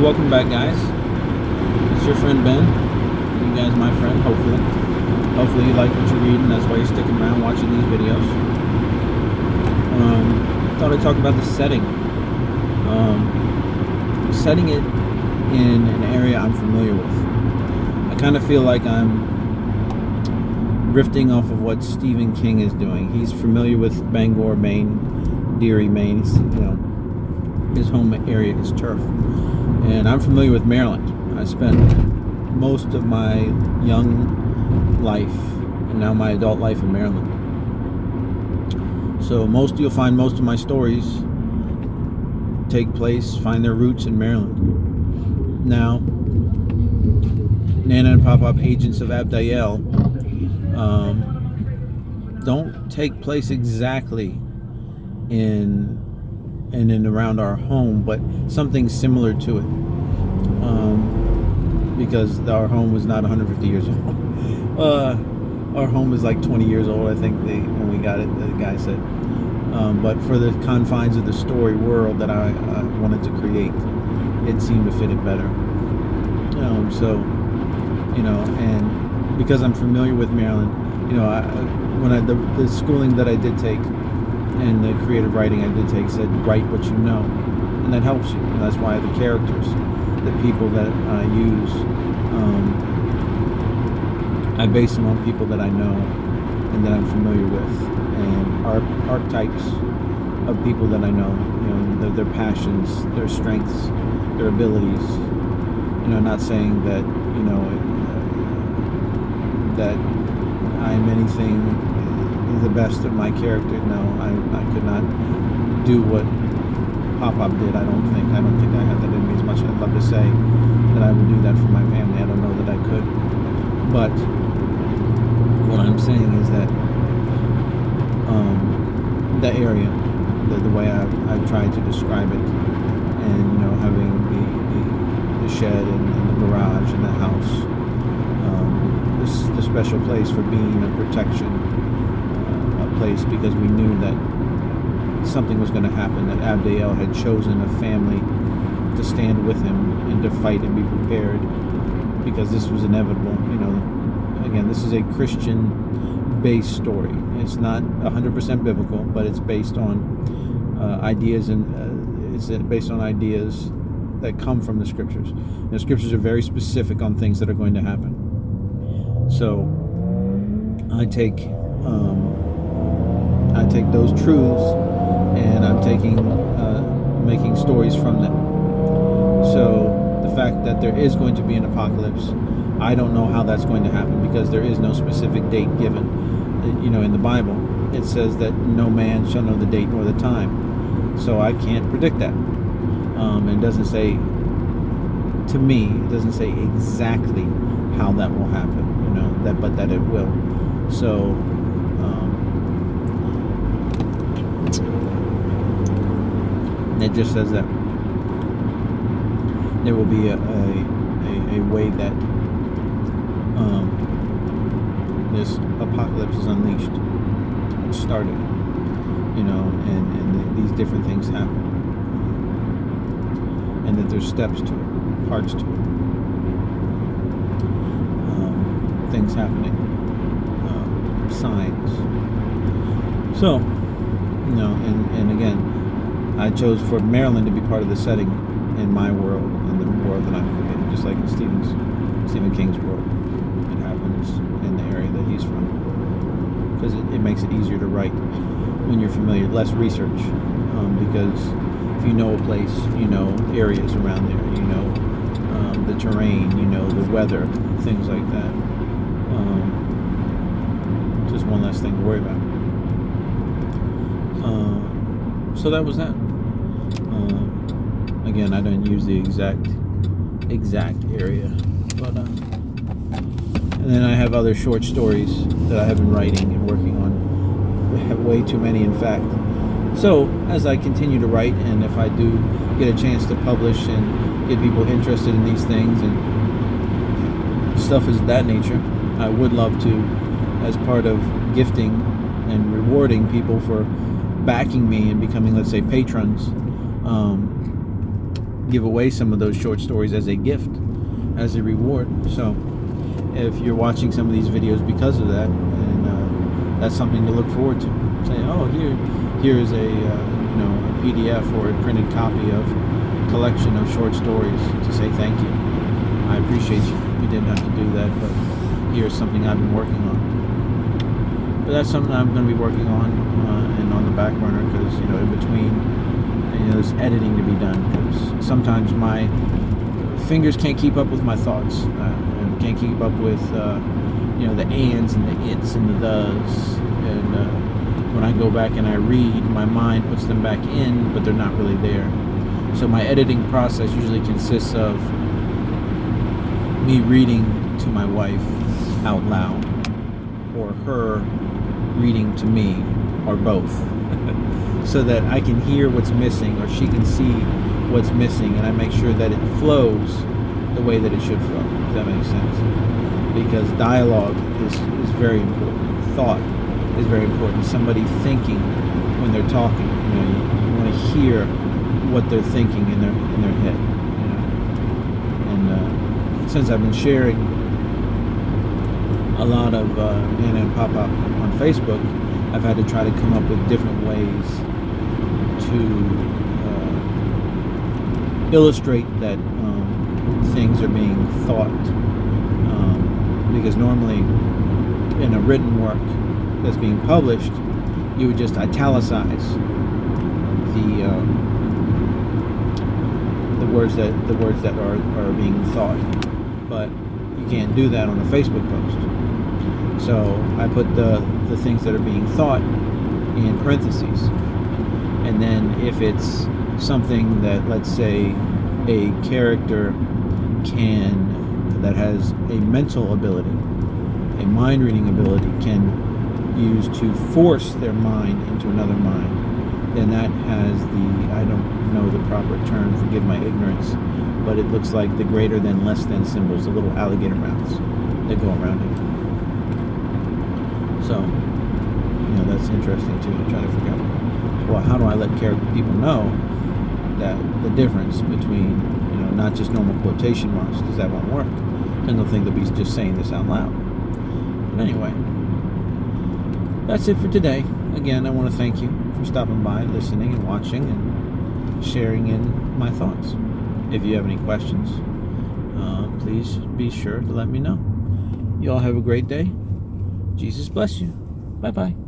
welcome back, guys. It's your friend Ben. You guys, my friend, hopefully. Hopefully you like what you're reading. That's why you're sticking around watching these videos. Thought I'd talk about the setting. Setting it in an area I'm familiar with. I kind of feel like I'm riffing off of what Stephen King is doing. He's familiar with Bangor, Maine, Deary, Maine. He's, his home area is turf. And I'm familiar with Maryland. I spent most of my young life and now my adult life in Maryland. So you'll find most of my stories find their roots in Maryland. Now, N.A.P.A.O.A and Poppop, agents of Abdiel, don't take place exactly in and around our home, but something similar to it, because our home was not 150 years old. Our home is like 20 years old, I think, when we got it, the guy said. But for the confines of the story world that I wanted to create, it seemed to fit it better. And because I'm familiar with Maryland, the schooling that I did take and the creative writing I did take said, write what you know, and that helps you. And that's why the characters, the people that I use, I base them on people that I know and that I'm familiar with, and archetypes of people that I know, their passions, their strengths, their abilities. Not saying that, that I'm anything the best of my character. No, I could not do what Poppop did. I don't think I have that in me as much as I'd love to say that I would do that for my family. I don't know that I could. But what I'm saying is that the area, the way I've tried to describe it, and having the shed and the garage and the house, the special place for being a protection, a place because we knew that something was going to happen, that Abdiel had chosen a family to stand with him and to fight and be prepared, because this was inevitable. Again, this is a Christian-based story. It's not 100% biblical, but it's based on ideas, and it's based on ideas that come from the scriptures. The scriptures are very specific on things that are going to happen. So I take those truths, and I'm making stories from them. So the fact that there is going to be an apocalypse, I don't know how that's going to happen, because there is no specific date given. In the Bible, it says that no man shall know the date nor the time. So I can't predict that. It doesn't say, to me, it doesn't say exactly how that will happen, but that it will. So, it just says that there will be a way that this apocalypse is unleashed. It started, and these different things happen, and that there's steps to it, parts to it, things happening, signs. So, and again, I chose for Maryland to be part of the setting in my world, in the world that I'm creating, just like in Stephen King's world. It happens in the area that he's from, because it makes it easier to write when you're familiar, less research, because if you know a place, areas around there, the terrain, the weather, things like that. Just one less thing to worry about. So that was that. Again, I didn't use the exact area, but and then I have other short stories that I have been writing and working on. I have way too many, in fact. So as I continue to write, and if I do get a chance to publish and get people interested in these things and stuff of that nature, I would love to, as part of gifting and rewarding people for backing me and becoming, let's say, patrons, give away some of those short stories as a gift, as a reward. So if you're watching some of these videos because of that, and that's something to look forward to. Say, oh, here's a a PDF or a printed copy of a collection of short stories to say thank you. I appreciate you. You didn't have to do that, but here's something I've been working on. But that's something I'm going to be working on and on the back burner, because in between, there's editing to be done, because sometimes my fingers can't keep up with my thoughts. And can't keep up with the ands and the its and the does. And when I go back and I read, my mind puts them back in, but they're not really there. So my editing process usually consists of me reading to my wife out loud, or her reading to me, or both, so that I can hear what's missing, or she can see what's missing, and I make sure that it flows the way that it should flow, if that makes sense. Because dialogue is very important. Thought is very important. Somebody thinking when they're talking, you want to hear what they're thinking in their head. And since I've been sharing a lot of N.A.P.A.O.A on Facebook, I've had to try to come up with different ways to illustrate that things are being thought. Because normally in a written work that's being published, you would just italicize the words that are being thought, but you can't do that on a Facebook post. So I put the things that are being thought in parentheses, and then if it's something that, let's say, a character that has a mental ability, a mind reading ability, can use to force their mind into another mind, then that has I don't know the proper term, forgive my ignorance, but it looks like the greater than, less than symbols, the little alligator mouths that go around it. So, that's interesting too, to try to figure out, well, how do I let people know that the difference between, not just normal quotation marks, because that won't work. And they'll think they'll be just saying this out loud. But anyway, that's it for today. Again, I want to thank you for stopping by, listening and watching, and sharing in my thoughts. If you have any questions, please be sure to let me know. You all have a great day. Jesus bless you. Bye-bye.